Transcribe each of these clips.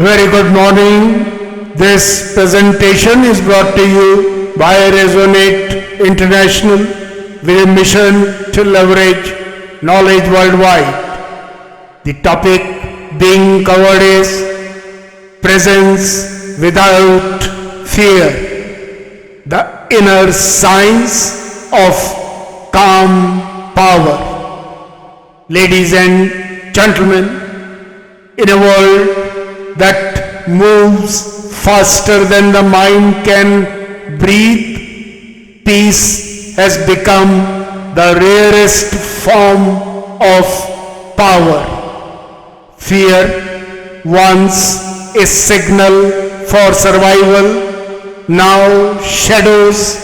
Very good morning. This presentation is brought to you by Resonate International with a mission to leverage knowledge worldwide. The topic being covered is presence without fear, the inner science of calm power. Ladies and gentlemen, in a world that moves faster than the mind can breathe, peace has become the rarest form of power. Fear, once a signal for survival, now shadows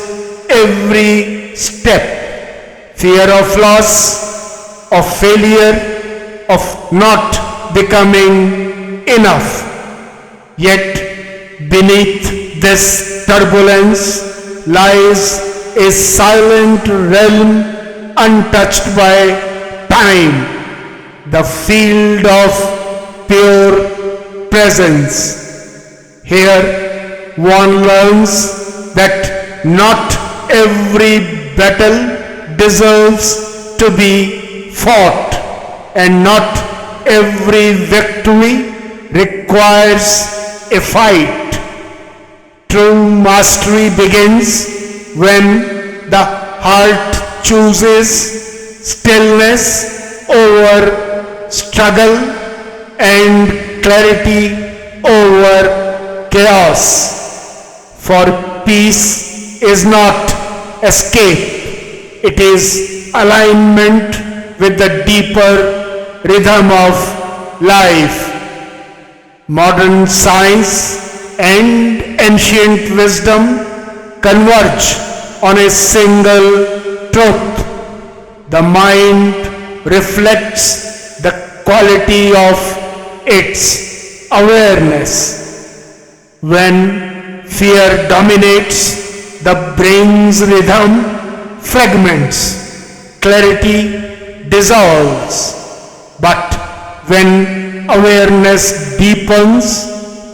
every step. Fear of loss, of failure, of not becoming enough. Yet beneath this turbulence lies a silent realm untouched by time, the field of pure presence. Here one learns that not every battle deserves to be fought, and not every victory requires a fight. True mastery begins when the heart chooses stillness over struggle and clarity over chaos. For peace is not escape, it is alignment with the deeper rhythm of life. Modern science and ancient wisdom converge on a single truth. The mind reflects the quality of its awareness. When fear dominates, the brain's rhythm fragments, clarity dissolves. But when awareness deepens,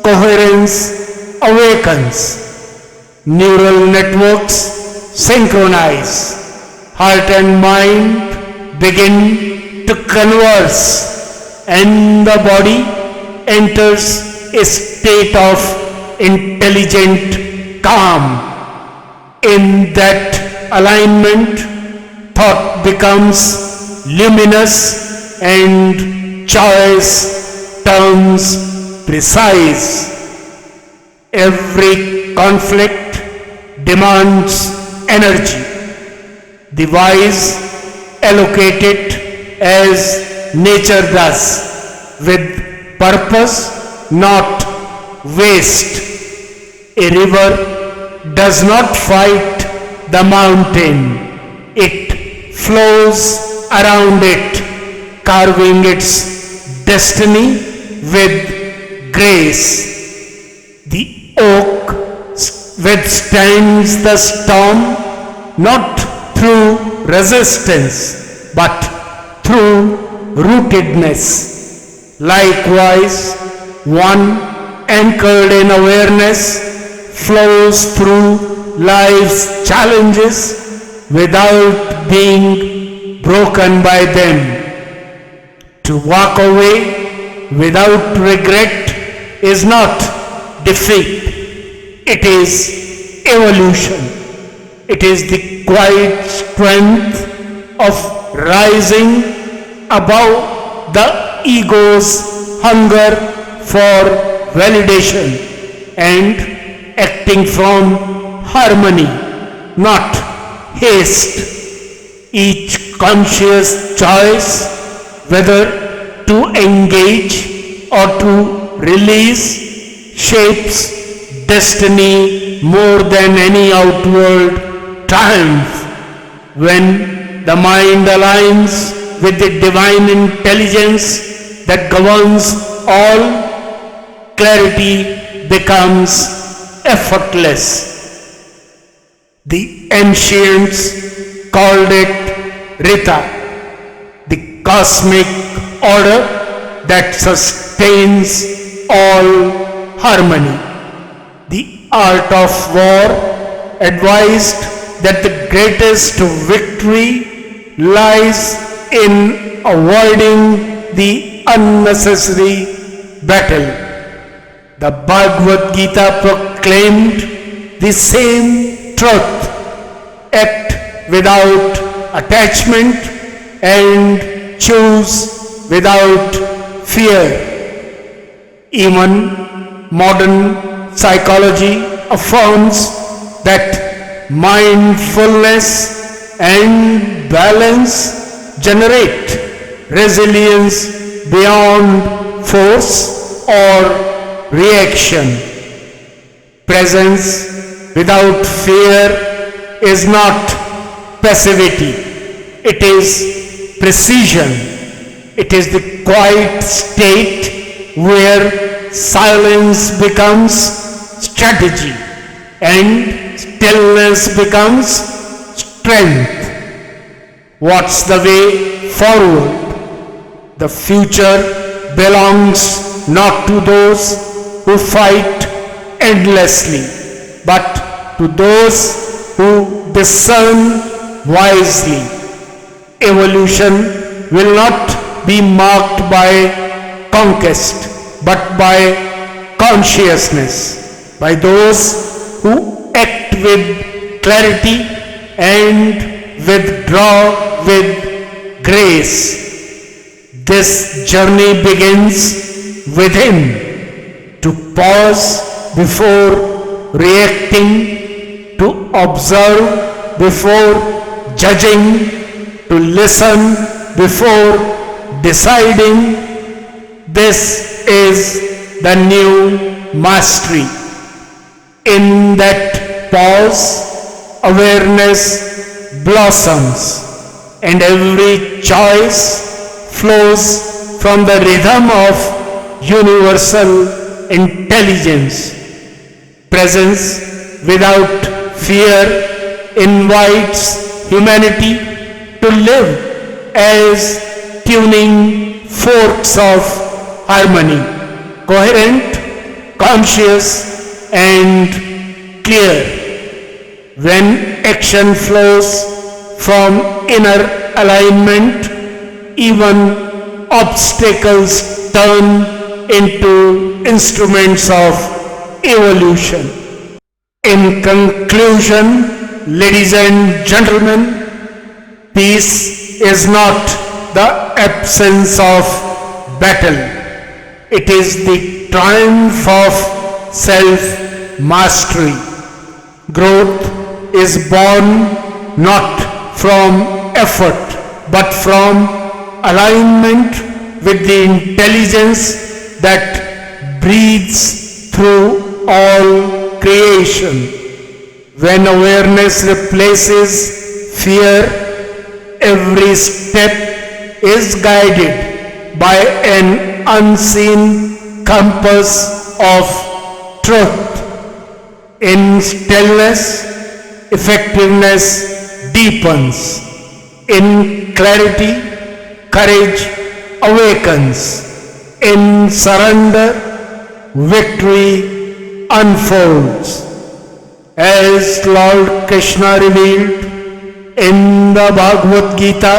coherence awakens, neural networks synchronize, heart and mind begin to converse, and the body enters a state of intelligent calm. In that alignment, thought becomes luminous and choice terms precise. Every conflict demands energy. The wise allocate it as nature does, with purpose, not waste. A river does not fight the mountain. It flows around it, carving its destiny with grace. The oak withstands the storm not through resistance but through rootedness. Likewise, one anchored in awareness flows through life's challenges without being broken by them. To walk away without regret is not defeat, it is evolution. It is the quiet strength of rising above the ego's hunger for validation and acting from harmony, not haste. Each conscious choice, whether to engage or to release, shapes destiny more than any outward triumph. When the mind aligns with the divine intelligence that governs all, clarity becomes effortless. The ancients called it Rita, the cosmic order that sustains all harmony. The art of war advised that the greatest victory lies in avoiding the unnecessary battle. The Bhagavad Gita proclaimed the same truth: act without attachment and choose without fear. Even modern psychology affirms that mindfulness and balance generate resilience beyond force or reaction. Presence without fear is not passivity, it is precision. It is the quiet state where silence becomes strategy and stillness becomes strength. What's the way forward? The future belongs not to those who fight endlessly, but to those who discern wisely. Evolution will not be marked by conquest, but by consciousness, by those who act with clarity and withdraw with grace. This journey begins within. To pause before reacting, to observe before judging, to listen before deciding. This is the new mastery. In that pause, awareness blossoms, and every choice flows from the rhythm of universal intelligence. Presence without fear invites humanity to live as tuning forks of harmony, coherent, conscious, and clear. When action flows from inner alignment, even obstacles turn into instruments of evolution. In conclusion, ladies and gentlemen, peace is not the absence of battle. It is the triumph of self-mastery. Growth is born not from effort, but from alignment with the intelligence that breathes through all creation. When awareness replaces fear, every step is guided by an unseen compass of truth. In stillness, effectiveness deepens. In clarity, courage awakens. In surrender, victory unfolds. As Lord Krishna revealed in the Bhagavad Gita,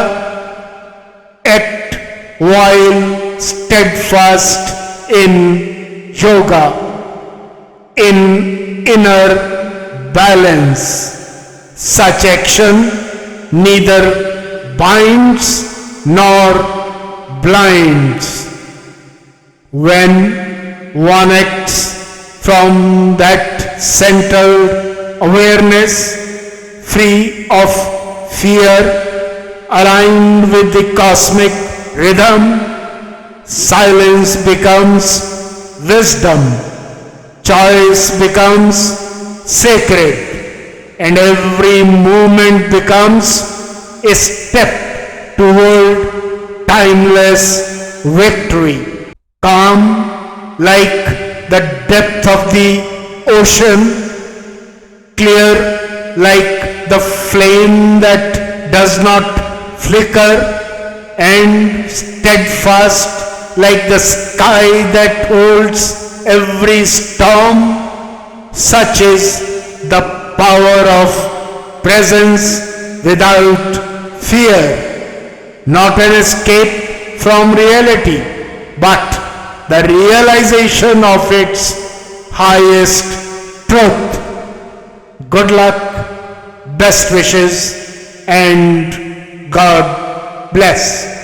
act while steadfast in yoga, in inner balance. Such action neither binds nor blinds. When one acts from that centered awareness, free of fear, aligned with the cosmic rhythm, silence becomes wisdom, choice becomes sacred, and every movement becomes a step toward timeless victory. Calm like the depth of the ocean, clear like the flame that does not flicker, and steadfast like the sky that holds every storm. Such is the power of presence without fear. Not an escape from reality, but the realization of its highest truth. Good luck, best wishes, and God bless.